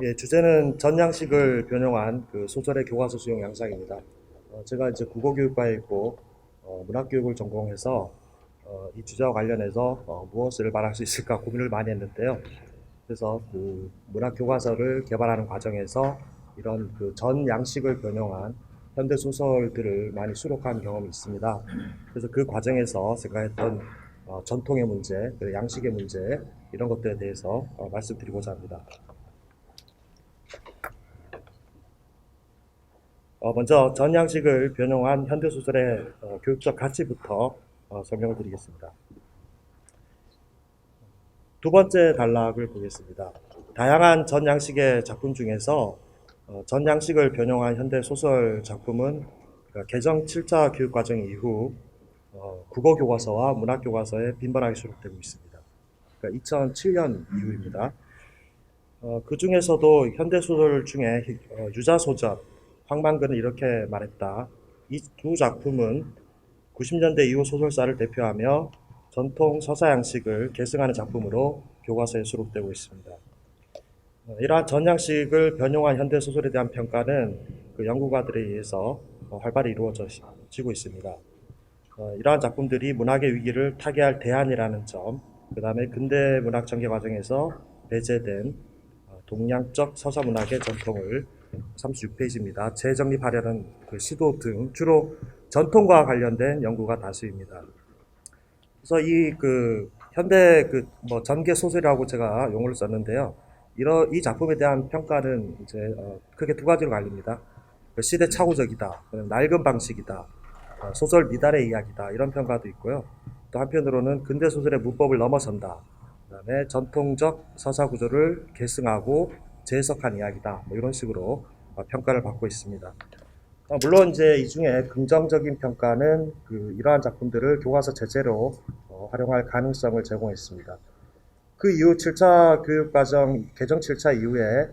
예, 주제는 전양식을 변형한 그 소설의 교과서 수용 양상입니다. 제가 이제 국어교육과에 있고 문학교육을 전공해서 이 주제와 관련해서 무엇을 말할 수 있을까 고민을 많이 했는데요. 그래서 그 문학교과서를 개발하는 과정에서 이런 그 전양식을 변형한 현대 소설들을 많이 수록한 경험이 있습니다. 그래서 그 과정에서 생각했던 전통의 문제, 그 양식의 문제 이런 것들에 대해서 말씀드리고자 합니다. 먼저 전양식을 변형한 현대소설의 교육적 가치부터 설명을 드리겠습니다. 두 번째 단락을 보겠습니다. 다양한 전양식의 작품 중에서 전양식을 변형한 현대소설 작품은 그러니까 개정 7차 교육과정 이후 국어교과서와 문학교과서에 빈번하게 수록되고 있습니다. 그러니까 2007년 이후입니다. 그 중에서도 현대소설 중에 유자소설, 황만근은 이렇게 말했다. 이 두 작품은 90년대 이후 소설사를 대표하며 전통 서사 양식을 계승하는 작품으로 교과서에 수록되고 있습니다. 이러한 전양식을 변형한 현대소설에 대한 평가는 그 연구가들에 의해서 활발히 이루어지고 있습니다. 이러한 작품들이 문학의 위기를 타개할 대안이라는 점, 그 다음에 근대 문학 전개 과정에서 배제된 동양적 서사 문학의 전통을 36페이지입니다. 재정립하려는 그 시도 등 주로 전통과 관련된 연구가 다수입니다. 그래서 이 그 현대 그 뭐 전개 소설이라고 제가 용어를 썼는데요. 이 작품에 대한 평가는 이제 크게 두 가지로 갈립니다. 그 시대 착오적이다, 낡은 방식이다, 소설 미달의 이야기다 이런 평가도 있고요. 또 한편으로는 근대 소설의 문법을 넘어선다. 그다음에 전통적 서사 구조를 계승하고 재해석한 이야기다. 뭐 이런 식으로 평가를 받고 있습니다. 물론 이제 이 중에 긍정적인 평가는 이러한 작품들을 교과서 제재로 활용할 가능성을 제공했습니다. 그 이후 7차 교육과정 개정 7차 이후에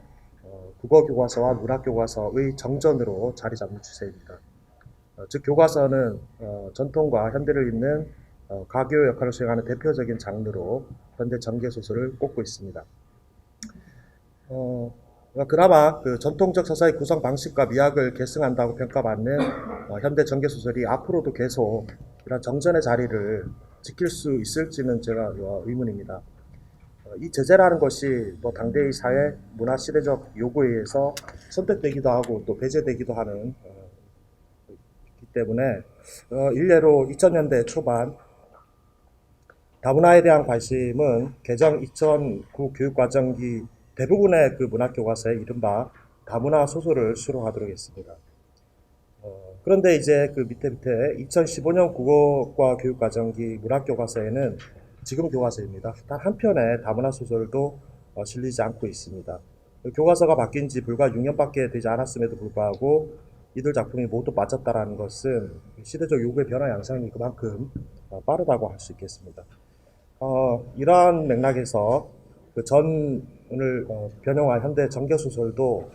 국어교과서와 문학교과서의 정전으로 자리 잡는 추세입니다. 즉 교과서는 전통과 현대를 잇는 가교 역할을 수행하는 대표적인 장르로 현대 전개소설을 꼽고 있습니다. 그나마 그 전통적 서사의 구성 방식과 미학을 계승한다고 평가받는 현대 전개소설이 앞으로도 계속 이런 정전의 자리를 지킬 수 있을지는 제가 의문입니다. 이 제재라는 것이 뭐 당대의 사회, 문화 시대적 요구에 의해서 선택되기도 하고 또 배제되기도 하는 기 때문에 일례로 2000년대 초반 다문화에 대한 관심은 개정 2009 교육과정기 대부분의 그 문학교과서에 이른바 다문화 소설을 수록하도록 했습니다. 그런데 이제 그 밑에 2015년 국어과 교육과정기 문학교과서에는 지금 교과서입니다. 단 한 편의 다문화 소설도 실리지 않고 있습니다. 교과서가 바뀐 지 불과 6년밖에 되지 않았음에도 불구하고 이들 작품이 모두 빠졌다는 것은 시대적 요구의 변화 양상이 그만큼 빠르다고 할 수 있겠습니다. 이러한 맥락에서 그 전을 변형한 현대 전개소설도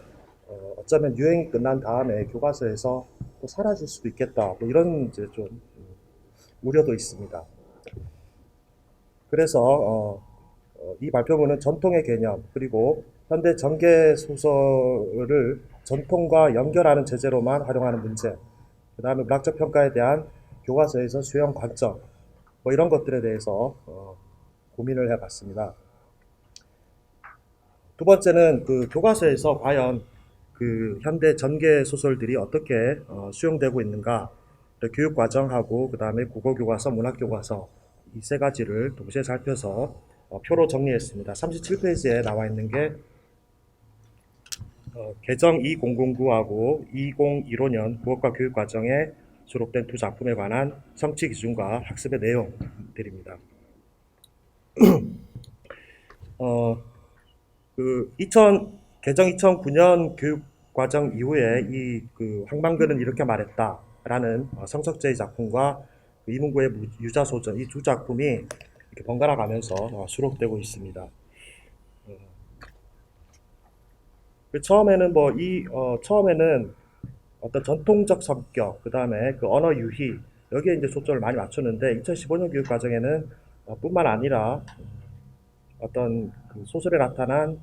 어쩌면 유행이 끝난 다음에 교과서에서 또 사라질 수도 있겠다. 뭐 이런 이제 좀 우려도 있습니다. 그래서 이 발표문은 전통의 개념 그리고 현대 전개 소설을 전통과 연결하는 제재로만 활용하는 문제, 그 다음에 문학적 평가에 대한 교과서에서 수용 관점, 뭐 이런 것들에 대해서 고민을 해봤습니다. 두 번째는 그 교과서에서 과연 그 현대 전개 소설들이 어떻게 수용되고 있는가, 교육과정하고 그 다음에 국어교과서, 문학교과서 이 세 가지를 동시에 살펴서 표로 정리했습니다. 37페이지에 나와 있는 게 개정 2009하고 2015년 국어과 교육과정에 수록된 두 작품에 관한 성취 기준과 학습의 내용들입니다. 개정 2009년 교육과정 이후에 이 그 황만근은 이렇게 말했다라는 성석재의 작품과 이문구의 유자소전 이 두 작품이 이렇게 번갈아 가면서 수록되고 있습니다. 처음에는 처음에는 어떤 전통적 성격, 그 다음에 그 언어 유희 여기에 이제 초점을 많이 맞췄는데 2015년 교육 과정에는 뿐만 아니라 어떤 그 소설에 나타난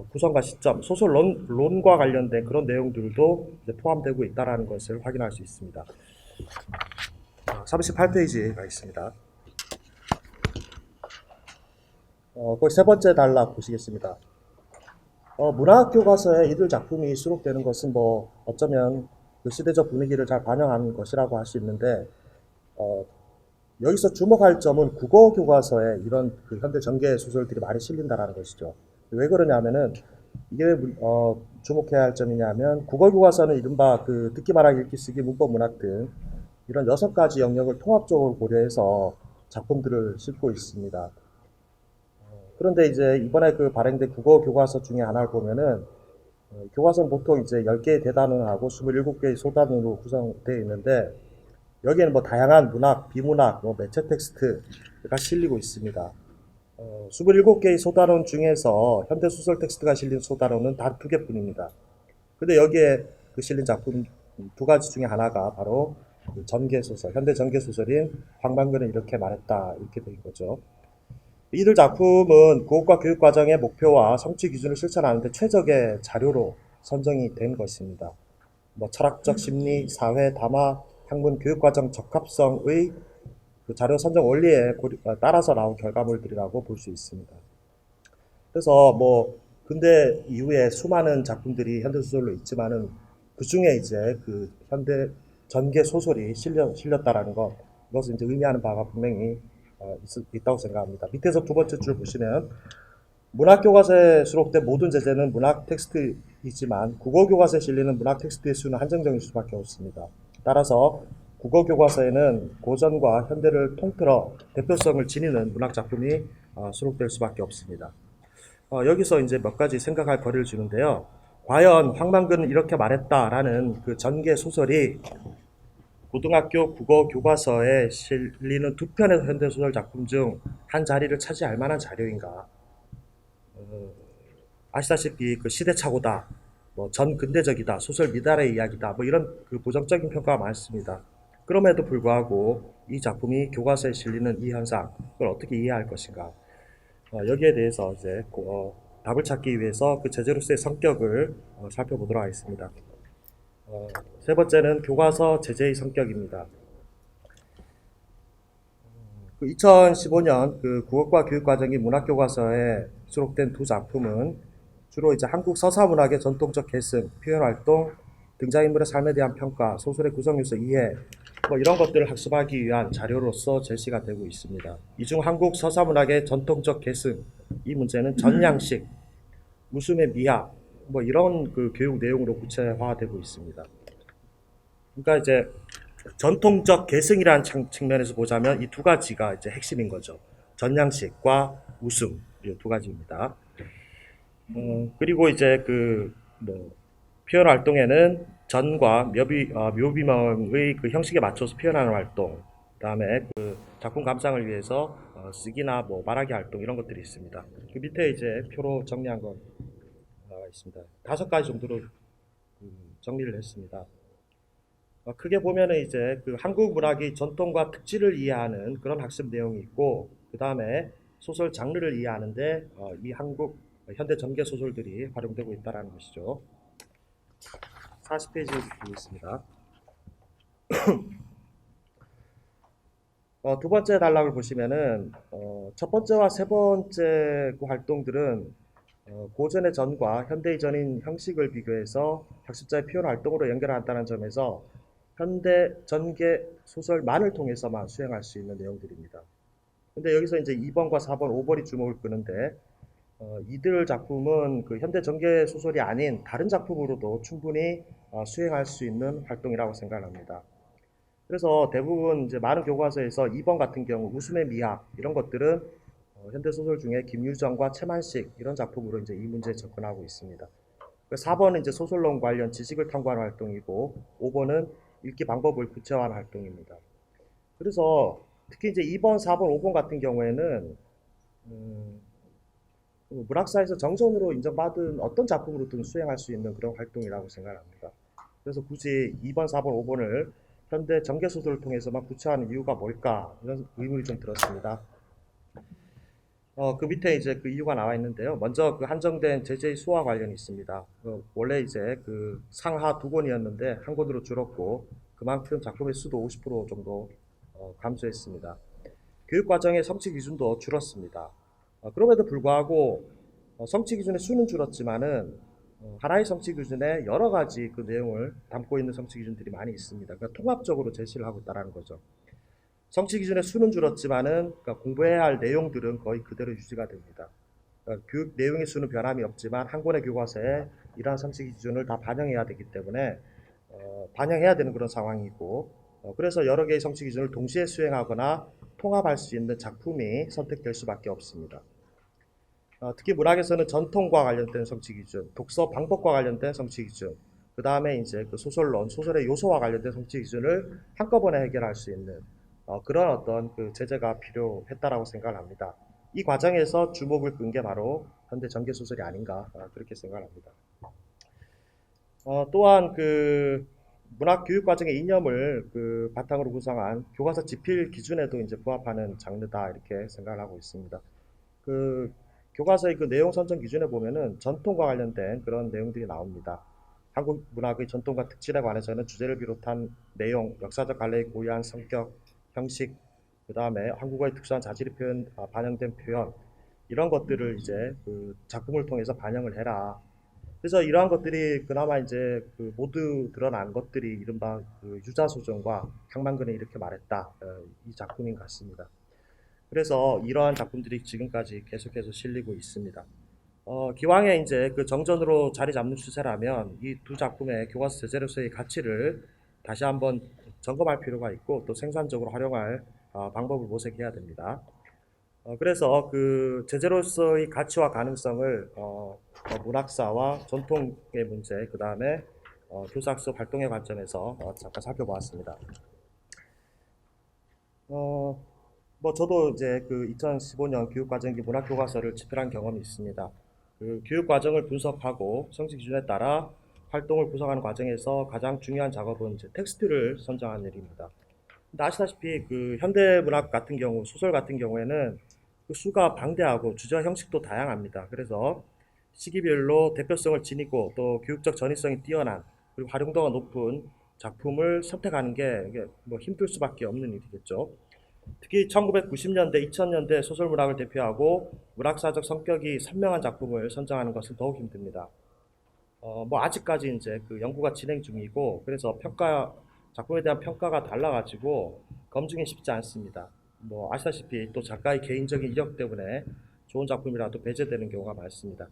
구성과 시점, 소설론과 관련된 그런 내용들도 이제 포함되고 있다는 것을 확인할 수 있습니다. 38페이지 가겠습니다. 거기 세 번째 단락 보시겠습니다. 문학 교과서에 이들 작품이 수록되는 것은 뭐 어쩌면 그 시대적 분위기를 잘 반영하는 것이라고 할 수 있는데, 여기서 주목할 점은 국어 교과서에 이런 그 현대 전개 소설들이 많이 실린다라는 것이죠. 왜 그러냐면은 이게 주목해야 할 점이냐면, 국어 교과서는 이른바 그 듣기 말하기 읽기 쓰기 문법 문학 등 이런 6가지 영역을 통합적으로 고려해서 작품들을 싣고 있습니다. 그런데 이제 이번에 그 발행된 국어 교과서 중에 하나를 보면은, 교과서는 보통 이제 10개의 대단원하고 27개의 소단원으로 구성되어 있는데, 여기에는 뭐 다양한 문학, 비문학, 뭐 매체 텍스트가 실리고 있습니다. 27개의 소단원 중에서 현대소설 텍스트가 실린 소단원은 단 2개뿐입니다. 근데 여기에 그 실린 작품 2가지 중에 하나가 바로 그 전개소설, 현대 전개소설인 황만근은 이렇게 말했다, 이렇게 된 거죠. 이들 작품은 국어과 교육과정의 목표와 성취 기준을 실천하는 데 최적의 자료로 선정이 된 것입니다. 뭐 철학적 심리, 사회, 담화, 학문, 교육과정 적합성의 그 자료 선정 원리에 따라서 나온 결과물들이라고 볼 수 있습니다. 그래서 뭐 근대 이후에 수많은 작품들이 현대소설로 있지만은 그 중에 이제 그 현대 전개 소설이 실렸다라는 것, 이것은 이제 의미하는 바가 분명히 있다고 생각합니다. 밑에서 두 번째 줄 보시면, 문학 교과서에 수록된 모든 제재는 문학 텍스트이지만 국어 교과서에 실리는 문학 텍스트의 수는 한정적일 수밖에 없습니다. 따라서 국어 교과서에는 고전과 현대를 통틀어 대표성을 지니는 문학 작품이 수록될 수밖에 없습니다. 여기서 이제 몇 가지 생각할 거리를 주는데요. 과연 황만근은 이렇게 말했다라는 그 전개 소설이 고등학교 국어 교과서에 실리는 2편의 현대소설 작품 중 한 자리를 차지할 만한 자료인가? 아시다시피 그 시대착오다, 뭐 전근대적이다, 소설 미달의 이야기다, 뭐 이런 그 부정적인 평가가 많습니다. 그럼에도 불구하고 이 작품이 교과서에 실리는 이 현상, 그걸 어떻게 이해할 것인가? 여기에 대해서 이제 답을 찾기 위해서 그 제재로서의 성격을 살펴보도록 하겠습니다. 세 번째는 교과서 제재의 성격입니다. 2015년 그 국어과 교육과정이 문학교과서에 수록된 2작품은 주로 이제 한국 서사문학의 전통적 계승, 표현활동, 등장인물의 삶에 대한 평가, 소설의 구성요소 이해, 뭐 이런 것들을 학습하기 위한 자료로서 제시가 되고 있습니다. 이 중 한국 서사문학의 전통적 계승, 이 문제는 전양식, 웃음의 미학, 뭐 이런 그 교육 내용으로 구체화되고 있습니다. 그러니까 이제 전통적 계승이라는 측면에서 보자면 이 2가지가 이제 핵심인 거죠. 전양식과 웃음, 이 2가지입니다. 그리고 이제 그 뭐 표현 활동에는 전과 묘비명의 그 형식에 맞춰서 표현하는 활동, 그다음에 그 작품 감상을 위해서 쓰기나 뭐 말하기 활동, 이런 것들이 있습니다. 그 밑에 이제 표로 정리한 건 있습니다. 5가지 정도로 정리를 했습니다. 크게 보면은 이제 그 한국 문학의 전통과 특질을 이해하는 그런 학습 내용이 있고, 그 다음에 소설 장르를 이해하는데 이 한국 현대 전개 소설들이 활용되고 있다는 것이죠. 40페이지 보겠습니다. 두 번째 단락을 보시면은 첫 번째와 세 번째 그 활동들은 고전의 전과 현대의 전인 형식을 비교해서 학습자의 표현 활동으로 연결한다는 점에서 현대 전개 소설만을 통해서만 수행할 수 있는 내용들입니다. 근데 여기서 이제 2번과 4번, 5번이 주목을 끄는데, 이들 작품은 그 현대 전개 소설이 아닌 다른 작품으로도 충분히 수행할 수 있는 활동이라고 생각합니다. 그래서 대부분 이제 많은 교과서에서 2번 같은 경우 웃음의 미학, 이런 것들은 현대 소설 중에 김유정과 최만식 이런 작품으로 이제 이 문제에 접근하고 있습니다. 4번은 이제 소설론 관련 지식을 탐구하는 활동이고, 5번은 읽기 방법을 구체화하는 활동입니다. 그래서 특히 이제 2번, 4번, 5번 같은 경우에는 문학사에서 정전으로 인정받은 어떤 작품으로든 수행할 수 있는 그런 활동이라고 생각합니다. 그래서 굳이 2번, 4번, 5번을 현대 전개소설을 통해서만 구체화하는 이유가 뭘까, 이런 의문이 좀 들었습니다. 그 밑에 이제 그 이유가 나와 있는데요. 먼저 그 한정된 제재의 수와 관련이 있습니다. 원래 이제 그 상하 두 권이었는데 한 권으로 줄었고 그만큼 작품의 수도 50% 정도 감소했습니다. 교육과정의 성취 기준도 줄었습니다. 그럼에도 불구하고 성취 기준의 수는 줄었지만은 하나의 성취 기준에 여러 가지 그 내용을 담고 있는 성취 기준들이 많이 있습니다. 그러니까 통합적으로 제시를 하고 있다는 거죠. 성취 기준의 수는 줄었지만은 그러니까 공부해야 할 내용들은 거의 그대로 유지가 됩니다. 그러니까 교육 내용의 수는 변함이 없지만 한 권의 교과서에 이러한 성취 기준을 다 반영해야 되기 때문에 반영해야 되는 그런 상황이고 그래서 여러 개의 성취 기준을 동시에 수행하거나 통합할 수 있는 작품이 선택될 수밖에 없습니다. 특히 문학에서는 전통과 관련된 성취 기준, 독서 방법과 관련된 성취 기준, 그 다음에 이제 그 소설론, 소설의 요소와 관련된 성취 기준을 한꺼번에 해결할 수 있는 그런 어떤 그 제재가 필요했다라고 생각을 합니다. 이 과정에서 주목을 끈 게 바로 현대 전개 소설이 아닌가 그렇게 생각을 합니다. 또한 그 문학 교육 과정의 이념을 그 바탕으로 구성한 교과서 집필 기준에도 이제 부합하는 장르다 이렇게 생각을 하고 있습니다. 그 교과서의 그 내용 선정 기준에 보면은 전통과 관련된 그런 내용들이 나옵니다. 한국 문학의 전통과 특질에 관해서는 주제를 비롯한 내용, 역사적 갈래의 고유한 성격, 형식, 그 다음에 한국어의 특수한 자질이 반영된 표현, 이런 것들을 이제 그 작품을 통해서 반영을 해라. 그래서 이러한 것들이 그나마 이제 그 모두 드러난 것들이 이른바 그 유자소전과 강만근이 이렇게 말했다. 이 작품인 것 같습니다. 그래서 이러한 작품들이 지금까지 계속해서 실리고 있습니다. 기왕에 이제 그 정전으로 자리 잡는 추세라면 이 두 작품의 교과서 제재로서의 가치를 다시 한번 점검할 필요가 있고 또 생산적으로 활용할 방법을 모색해야 됩니다. 그래서 그 제재로서의 가치와 가능성을 문학사와 전통의 문제, 그 다음에 교사학습 활동의 관점에서 잠깐 살펴보았습니다. 뭐 저도 이제 그 2015년 교육과정기 문학교과서를 집필한 경험이 있습니다. 그 교육과정을 분석하고 성취 기준에 따라 활동을 구성하는 과정에서 가장 중요한 작업은 이제 텍스트를 선정하는 일입니다. 근데 아시다시피 그 현대문학 같은 경우, 소설 같은 경우에는 그 수가 방대하고 주제 형식도 다양합니다. 그래서 시기별로 대표성을 지니고 또 교육적 전이성이 뛰어난 그리고 활용도가 높은 작품을 선택하는 게 이게 뭐 힘들 수밖에 없는 일이겠죠. 특히 1990년대, 2000년대 소설문학을 대표하고 문학사적 성격이 선명한 작품을 선정하는 것은 더욱 힘듭니다. 뭐 아직까지 이제 그 연구가 진행 중이고 그래서 작품에 대한 평가가 달라가지고 검증이 쉽지 않습니다. 뭐 아시다시피 또 작가의 개인적인 이력 때문에 좋은 작품이라도 배제되는 경우가 많습니다.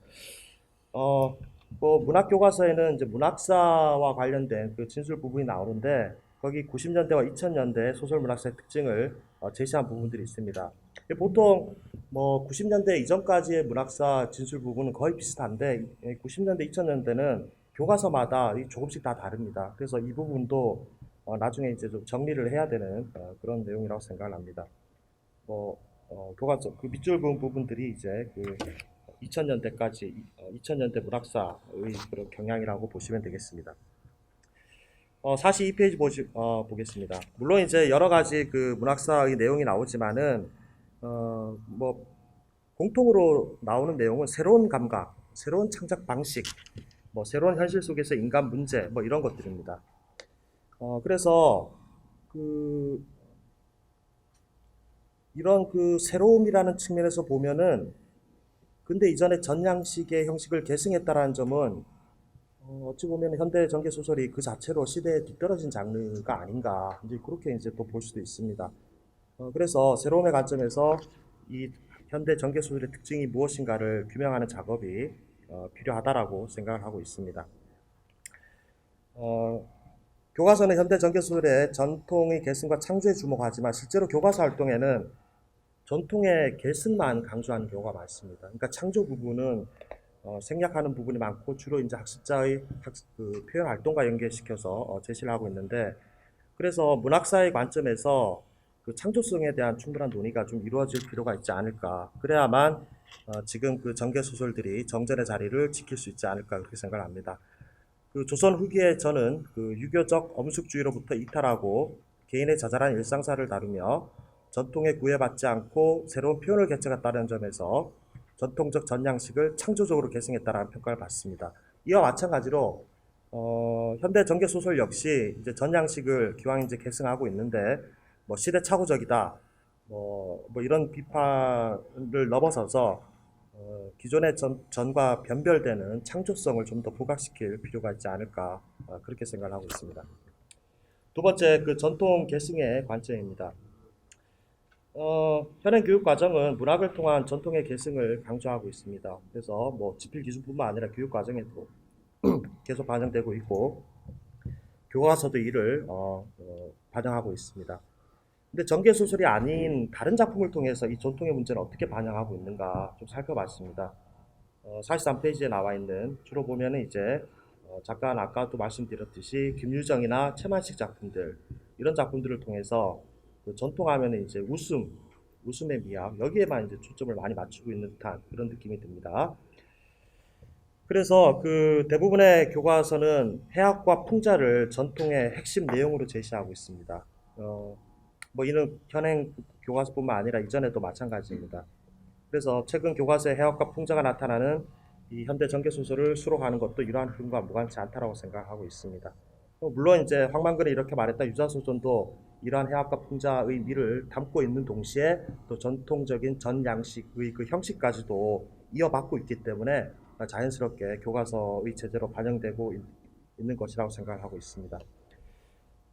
뭐 문학 교과서에는 이제 문학사와 관련된 그 진술 부분이 나오는데 거기 90년대와 2000년대 소설 문학사의 특징을 제시한 부분들이 있습니다. 보통 뭐 90년대 이전까지의 문학사 진술 부분은 거의 비슷한데 90년대, 2000년대는 교과서마다 조금씩 다 다릅니다. 그래서 이 부분도 나중에 이제 좀 정리를 해야 되는 그런 내용이라고 생각을 합니다. 뭐 교과서 그 밑줄 그은 부분들이 이제 그 2000년대까지 2000년대 문학사의 그런 경향이라고 보시면 되겠습니다. 42페이지 보겠습니다. 물론 이제 여러 가지 그 문학사의 내용이 나오지만은 뭐 공통으로 나오는 내용은 새로운 감각, 새로운 창작 방식, 뭐 새로운 현실 속에서 인간 문제, 뭐 이런 것들입니다. 그래서 그 이런 그 새로움이라는 측면에서 보면은 근데 이전에 전양식의 형식을 계승했다라는 점은 어찌 보면 현대 전개 소설이 그 자체로 시대에 뒤떨어진 장르가 아닌가 이제 그렇게 이제 또 볼 수도 있습니다. 그래서 새로움의 관점에서 이 현대 전개 소설의 특징이 무엇인가를 규명하는 작업이 필요하다라고 생각을 하고 있습니다. 교과서는 현대 전개 소설의 전통의 계승과 창조에 주목하지만 실제로 교과서 활동에는 전통의 계승만 강조하는 경우가 많습니다. 그러니까 창조 부분은 생략하는 부분이 많고 주로 이제 학습자의 그 표현 활동과 연계시켜서 제시를 하고 있는데 그래서 문학사의 관점에서 그 창조성에 대한 충분한 논의가 좀 이루어질 필요가 있지 않을까. 그래야만 지금 그 전개 소설들이 정전의 자리를 지킬 수 있지 않을까 그렇게 생각을 합니다. 그 조선 후기에 저는 그 유교적 엄숙주의로부터 이탈하고 개인의 자잘한 일상사를 다루며 전통에 구애받지 않고 새로운 표현을 개척했다는 점에서 전통적 전양식을 창조적으로 계승했다라는 평가를 받습니다. 이와 마찬가지로 현대 전개 소설 역시 이제 전양식을 기왕 이제 계승하고 있는데 뭐 시대착오적이다, 뭐 이런 비판을 넘어서서 기존의 전과 변별되는 창조성을 좀 더 부각시킬 필요가 있지 않을까, 그렇게 생각을 하고 있습니다. 두 번째, 그 전통 계승의 관점입니다. 현행 교육 과정은 문학을 통한 전통의 계승을 강조하고 있습니다. 그래서 뭐 지필 기준뿐만 아니라 교육 과정에도 계속 반영되고 있고 교과서도 이를 반영하고 있습니다. 근데 전개 소설이 아닌 다른 작품을 통해서 이 전통의 문제를 어떻게 반영하고 있는가 좀 살펴봤습니다. 43페이지에 나와 있는 주로 보면은 이제 작가는 아까도 말씀드렸듯이 김유정이나 최만식 작품들 이런 작품들을 통해서 그 전통하면은 이제 웃음의 미학 여기에만 이제 초점을 많이 맞추고 있는 듯한 그런 느낌이 듭니다. 그래서 그 대부분의 교과서는 해학과 풍자를 전통의 핵심 내용으로 제시하고 있습니다. 뭐 이는 현행 교과서뿐만 아니라 이전에도 마찬가지입니다. 그래서 최근 교과서에 해학과 풍자가 나타나는 이 현대 전개 소설을 수록하는 것도 이러한 흐름과 무관치 않다라고 생각하고 있습니다. 물론 이제 황만근이 이렇게 말했다 유자소전도 이러한 해학과 풍자의 미를 담고 있는 동시에 또 전통적인 전양식의 그 형식까지도 이어받고 있기 때문에 자연스럽게 교과서의 제재로 반영되고 있는 것이라고 생각을 하고 있습니다.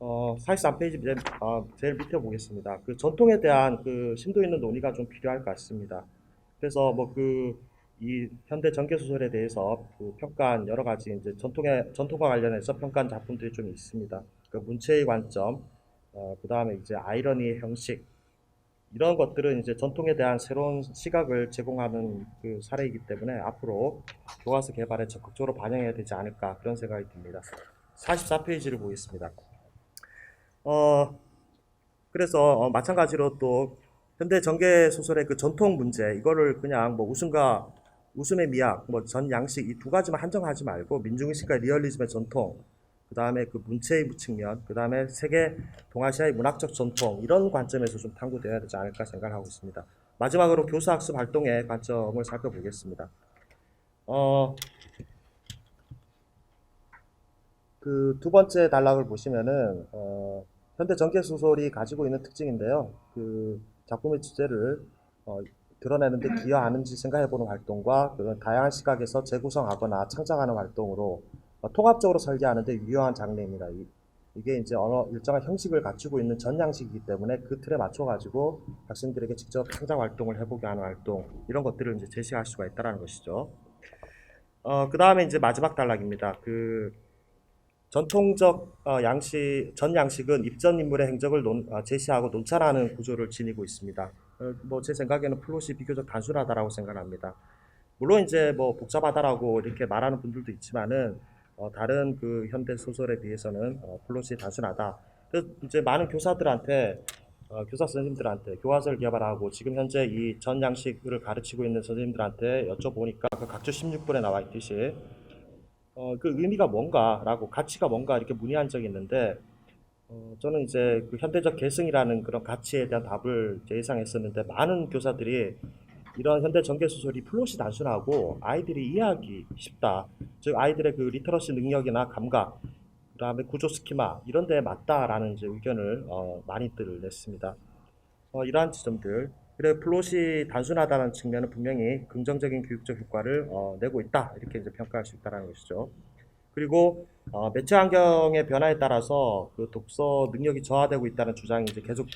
43페이지 제일 밑에 보겠습니다. 그 전통에 대한 그 심도 있는 논의가 좀 필요할 것 같습니다. 그래서 뭐 이 현대 전개 소설에 대해서 그 평가한 여러 가지 이제 전통과 관련해서 평가한 작품들이 좀 있습니다. 그 문체의 관점, 그 다음에 이제 아이러니의 형식, 이런 것들은 이제 전통에 대한 새로운 시각을 제공하는 그 사례이기 때문에 앞으로 교과서 개발에 적극적으로 반영해야 되지 않을까 그런 생각이 듭니다. 44페이지를 보겠습니다. 그래서 마찬가지로 또 현대 전개 소설의 그 전통 문제 이거를 그냥 뭐 웃음의 미학, 뭐 전양식 이 두 가지만 한정하지 말고 민중의식과 리얼리즘의 전통, 그 다음에 그 문체의 측면, 그 다음에 세계 동아시아의 문학적 전통 이런 관점에서 좀 탐구되어야 되지 않을까 생각을 하고 있습니다. 마지막으로 교수학습 활동의 관점을 살펴보겠습니다. 그 두 번째 단락을 보시면은 현대 전개 소설이 가지고 있는 특징인데요. 그 작품의 주제를 드러내는데 기여하는지 생각해보는 활동과 그런 다양한 시각에서 재구성하거나 창작하는 활동으로 통합적으로 설계하는데 유효한 장르입니다. 이게 이제 일정한 형식을 갖추고 있는 전양식이기 때문에 그 틀에 맞춰가지고 학생들에게 직접 창작 활동을 해보게 하는 활동 이런 것들을 이제 제시할 수가 있다는 것이죠. 그 다음에 이제 마지막 단락입니다. 그 전통적 전양식은 입전 인물의 행적을 제시하고 논찰하는 구조를 지니고 있습니다. 뭐 제 생각에는 플롯이 비교적 단순하다라고 생각합니다. 물론 이제 뭐 복잡하다라고 이렇게 말하는 분들도 있지만은 다른 그 현대 소설에 비해서는 플롯이 단순하다. 그래서 이제 많은 교사들한테 교사 선생님들한테 교과서를 개발하고 지금 현재 이 전양식을 가르치고 있는 선생님들한테 여쭤보니까 그 각주 16분에 나와 있듯이 그 의미가 뭔가라고 가치가 뭔가 이렇게 문의한 적이 있는데 저는 이제 그 현대적 계승이라는 그런 가치에 대한 답을 예상했었는데 많은 교사들이 이런 현대 전개 소설이 플롯이 단순하고 아이들이 이해하기 쉽다. 즉 아이들의 그 리터러시 능력이나 감각, 그다음에 구조 스키마 이런 데에 맞다라는 이제 의견을 많이들 냈습니다. 이러한 지점들 그래 플롯이 단순하다는 측면은 분명히 긍정적인 교육적 효과를 내고 있다 이렇게 이제 평가할 수 있다는 것이죠. 그리고 매체 환경의 변화에 따라서 그 독서 능력이 저하되고 있다는 주장이 이제 계속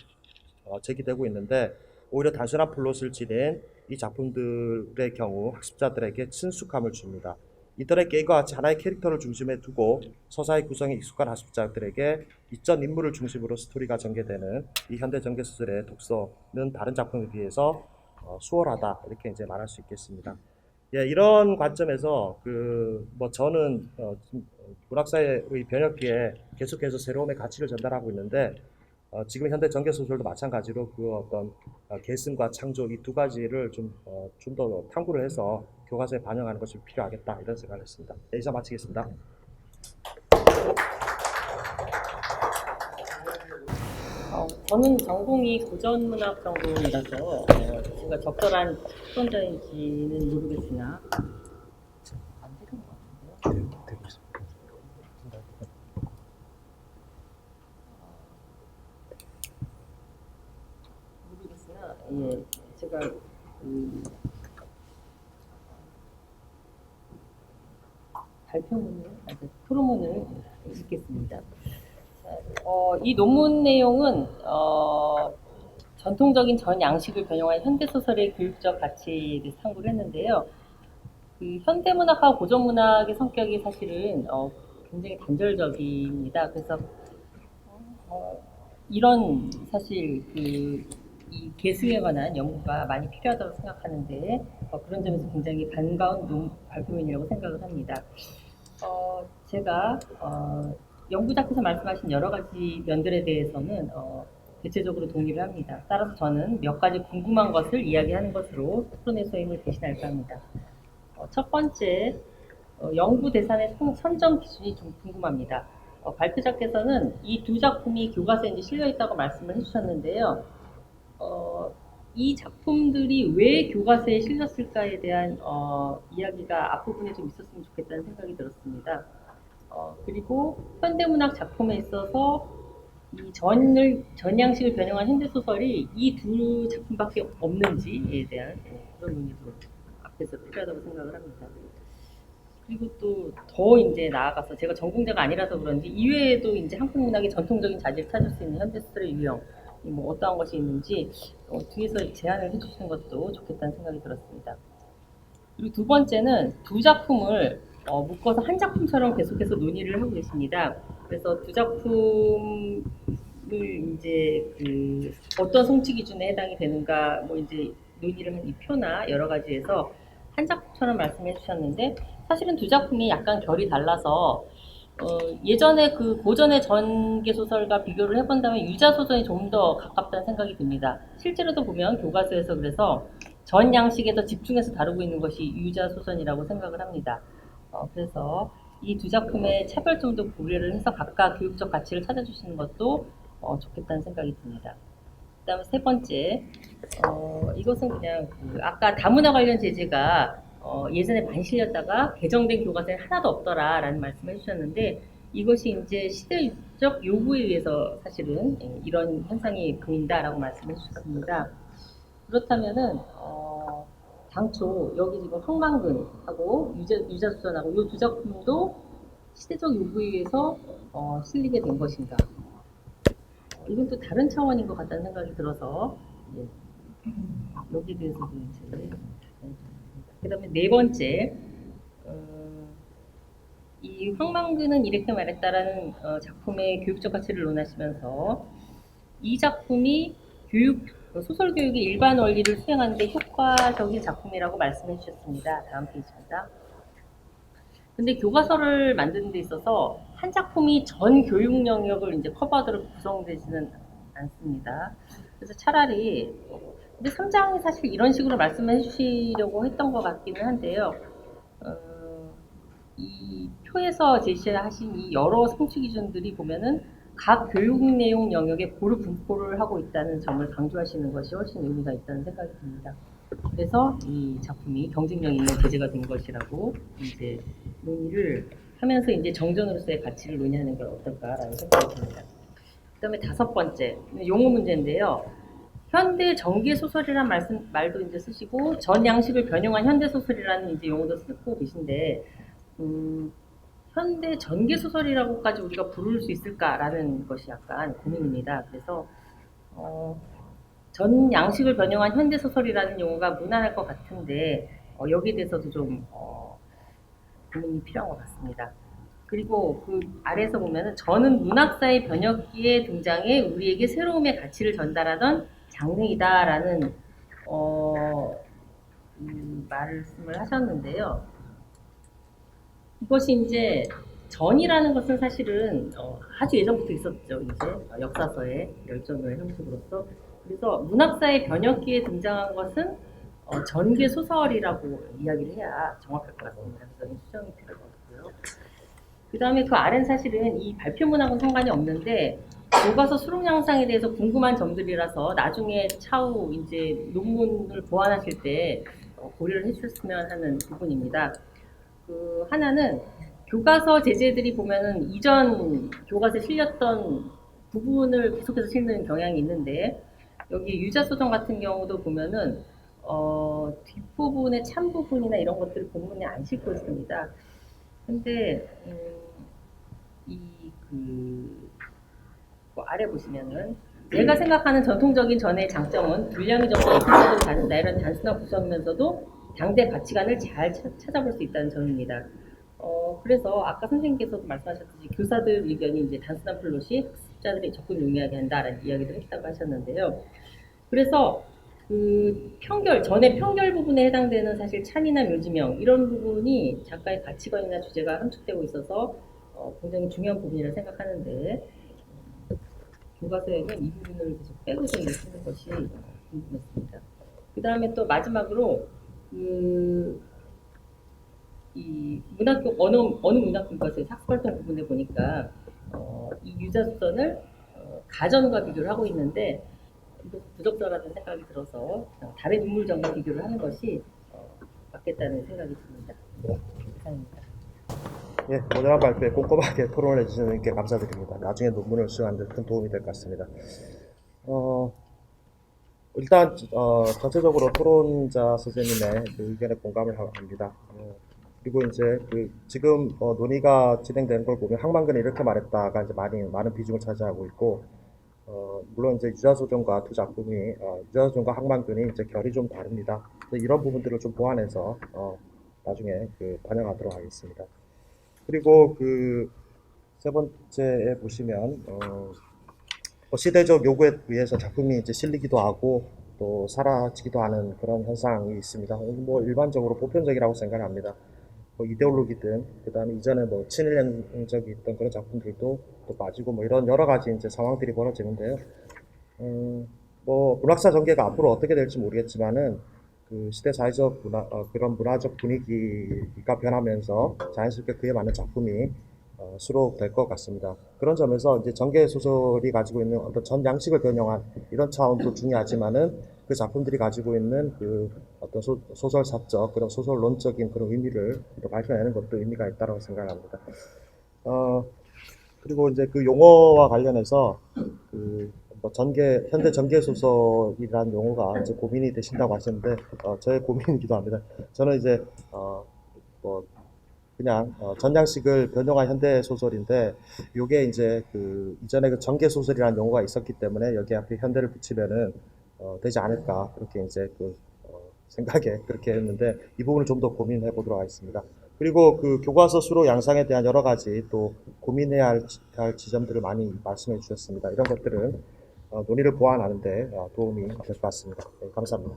제기되고 있는데 오히려 단순한 플롯을 지닌 이 작품들의 경우 학습자들에게 친숙함을 줍니다. 이들의 게임과 같이 하나의 캐릭터를 중심에 두고 서사의 구성에 익숙한 학습자들에게 이전 인물을 중심으로 스토리가 전개되는 이 현대 전개 소설의 독서는 다른 작품에 비해서 수월하다 이렇게 이제 말할 수 있겠습니다. 예, 이런 관점에서 뭐 저는 문학사의 변혁기에 계속해서 새로움의 가치를 전달하고 있는데 지금 현대 전개 소설도 마찬가지로 그 어떤 계승과 창조 이 두 가지를 좀 더 탐구를 해서 교과서에 반영하는 것이 필요하겠다 이런 생각을 했습니다. 네, 이상 마치겠습니다. 저는 전공이 고전문학 전공이라서 제가 적절한 수론자인지는 모르겠으나 안 되는 것 같은데요. 네, 되고 있습니다. 모르겠으나 예, 제가 그 발표문을 프로문을 읽겠습니다. 이 논문 내용은 전통적인 전 양식을 변형한 현대소설의 교육적 가치에 대해서 탐구를 했는데요. 그 현대문학과 고전문학의 성격이 사실은 굉장히 단절적입니다. 그래서 어, 이런 사실 이 개수에 관한 연구가 많이 필요하다고 생각하는데 그런 점에서 굉장히 반가운 발표문이라고 생각을 합니다. 제가 연구자께서 말씀하신 여러 가지 면들에 대해서는 대체적으로 동의를 합니다. 따라서 저는 몇 가지 궁금한 것을 이야기하는 것으로 토론의 소임을 대신할까 합니다. 첫 번째, 연구 대상의 선정 기준이 좀 궁금합니다. 발표자께서는 이 두 작품이 교과서에 이제 실려 있다고 말씀을 해주셨는데요. 이 작품들이 왜 교과서에 실렸을까에 대한 이야기가 앞부분에 좀 있었으면 좋겠다는 생각이 들었습니다. 그리고 현대문학 작품에 있어서 이 전 양식을 변형한 현대소설이 이 두 작품밖에 없는지에 대한 그런 논의도 앞에서 필요하다고 생각을 합니다. 그리고 또 더 이제 나아가서 제가 전공자가 아니라서 그런지 이외에도 이제 한국 문학의 전통적인 자질을 찾을 수 있는 현대소설의 유형, 뭐 어떠한 것이 있는지 뒤에서 제안을 해주시는 것도 좋겠다는 생각이 들었습니다. 그리고 두 번째는 두 작품을 묶어서 한 작품처럼 계속해서 논의를 하고 계십니다. 그래서 두 작품을 이제 그 어떤 성취 기준에 해당이 되는가 뭐 이제 논의를 한 이 표나 여러 가지에서 한 작품처럼 말씀해 주셨는데 사실은 두 작품이 약간 결이 달라서 예전에 그 고전의 전개 소설과 비교를 해본다면 유자 소설이 좀 더 가깝다는 생각이 듭니다. 실제로도 보면 교과서에서 그래서 전 양식에 더 집중해서 다루고 있는 것이 유자 소설이라고 생각을 합니다. 그래서 이 두 작품의 차별점도 고려를 해서 각각 교육적 가치를 찾아주시는 것도 좋겠다는 생각이 듭니다. 그다음에 세 번째, 이것은 그냥 아까 다문화 관련 제재가 예전에 많이 실렸다가 개정된 교과서에 하나도 없더라라는 말씀을 해주셨는데 이것이 이제 시대적 요구에 의해서 사실은 이런 현상이 보인다라고 말씀을 해주셨습니다. 그렇다면은 당초 여기 지금 황망근하고 유자수전하고 이 두 작품도 시대적 요구에 의해서 실리게 된 것인가? 이건 또 다른 차원인 것 같다는 생각이 들어서 예, 여기에 대해서도 이제 그다음에 네 번째 이 황망근은 이렇게 말했다라는 작품의 교육적 가치를 논하시면서 이 작품이 소설 교육의 일반 원리를 수행하는 데 효과적인 작품이라고 말씀해 주셨습니다. 다음 페이지입니다. 근데 교과서를 만드는 데 있어서 한 작품이 전 교육 영역을 이제 커버하도록 구성되지는 않습니다. 그래서 차라리 근데 3장이 사실 이런 식으로 말씀해 주시려고 했던 것 같기는 한데요. 이 표에서 제시하신 이 여러 성취 기준들이 보면은 각 교육 내용 영역에 고루 분포를 하고 있다는 점을 강조하시는 것이 훨씬 의미가 있다는 생각이 듭니다. 그래서 이 작품이 경쟁력 있는 제재가 된 것이라고 이제 논의를 하면서 이제 정전으로서의 가치를 논의하는 게 어떨까라는 생각이 듭니다. 그다음에 다섯 번째 용어 문제인데요. 현대 전개 소설이란 말도 이제 쓰시고 전 양식을 변형한 현대 소설이라는 이제 용어도 쓰고 계신데 현대 전개 소설이라고까지 우리가 부를 수 있을까라는 것이 약간 고민입니다. 그래서 전 양식을 변형한 현대 소설이라는 용어가 무난할 것 같은데 여기에 대해서도 좀 고민이 필요한 것 같습니다. 그리고 그 아래에서 보면은 저는 문학사의 번역기에 등장해 우리에게 새로움의 가치를 전달하던 장르이다라는 말씀을 하셨는데요. 이것이 이제 전이라는 것은 사실은 아주 예전부터 있었죠. 이제 역사서의 열전의 형식으로서. 그래서 문학사의 번역기에 등장한 것은 전개 소설이라고 이야기를 해야 정확할 것 같습니다. 그래서 수정이 필요할 것 같고요. 그 다음에 그 아래는 사실은 이 발표 문학은 상관이 없는데 교과서 수록 양상에 대해서 궁금한 점들이라서 나중에 차후 이제 논문을 보완하실 때 고려를 해주셨으면 하는 부분입니다. 그 하나는 교과서 제재들이 보면은 이전 교과서에 실렸던 부분을 계속해서 실는 경향이 있는데 여기 유자소정 같은 경우도 보면은 뒷부분의 참 부분이나 이런 것들을 본문에 안 싣고 있습니다. 근데 이그 아래 보시면은 제가 생각하는 전통적인 전의 장점은 분량이 적고 순서도 다른다 이런 단순한 구성이면서도 당대 가치관을 잘 찾아볼 수 있다는 점입니다. 그래서 아까 선생님께서도 말씀하셨듯이 교사들 의견이 이제 단순한 플롯이 학습자들이 접근 용이하게 한다라는 이야기도 했다고 하셨는데요. 그래서 그 편결, 전의 편결 부분에 해당되는 사실 찬이나 묘지명 이런 부분이 작가의 가치관이나 주제가 함축되고 있어서 굉장히 중요한 부분이라 생각하는데 교과서에는 이 부분을 계속 빼고서 쓰는 것이 궁금했습니다. 그 다음에 또 마지막으로 이 문학교 어느 문학 교과서의 학습활동 부분에 보니까 이 유자수선을 가전과 비교를 하고 있는데 이것도 부적절하다는 생각이 들어서 다른 인물전과 비교를 하는 것이 맞겠다는 생각이 듭니다. 이상입니다. 예, 오늘 발표에 꼼꼼하게 토론해 주시는 게 감사드립니다. 나중에 논문을 수행하는 데 큰 도움이 될 것 같습니다. 일단 전체적으로 토론자 선생님의 그 의견에 공감을 합니다. 그리고 이제 그 지금 논의가 진행되는 걸 보면 항만근이 이렇게 말했다가 이제 많은 비중을 차지하고 있고, 물론 이제 유자소전과 두 작품이 유자소전과 항만근이 이제 결이 좀 다릅니다. 이런 부분들을 좀 보완해서 나중에 그 반영하도록 하겠습니다. 그리고 그 세 번째에 보시면 시대적 요구에 의해서 작품이 이제 실리기도 하고 또 사라지기도 하는 그런 현상이 있습니다. 뭐 일반적으로 보편적이라고 생각합니다. 뭐 이데올로기든 그다음에 이전에 뭐 친일적이 있던 그런 작품들도 또 빠지고 뭐 이런 여러 가지 이제 상황들이 벌어지는데요. 뭐 문학사 전개가 앞으로 어떻게 될지 모르겠지만은 그 시대 사회적 그런 문화적 분위기가 변하면서 자연스럽게 그에 맞는 작품이 수록될 것 같습니다. 그런 점에서 이제 전개 소설이 가지고 있는 어떤 전 양식을 변형한 이런 차원도 중요하지만은 그 작품들이 가지고 있는 그 어떤 소설사적 그런 소설론적인 그런 의미를 또 밝혀내는 것도 의미가 있다고 생각합니다. 어, 그리고 이제 그 용어와 관련해서 그뭐 현대 전개 소설이라는 용어가 이제 고민이 되신다고 하셨는데 저의 고민이기도 합니다. 저는 이제 뭐 그냥 전양식을 변형한 현대 소설인데 요게 이제 그 이전에 그 전개 소설이라는 용어가 있었기 때문에 여기 앞에 현대를 붙이면은 되지 않을까 그렇게 이제 그 생각에 그렇게 했는데 이 부분을 좀 더 고민해 보도록 하겠습니다. 그리고 그 교과서 수록 양상에 대한 여러 가지 또 고민해야 할 지점들을 많이 말씀해 주셨습니다. 이런 것들은 논의를 보완하는데 도움이 될 것 같습니다. 네, 감사합니다.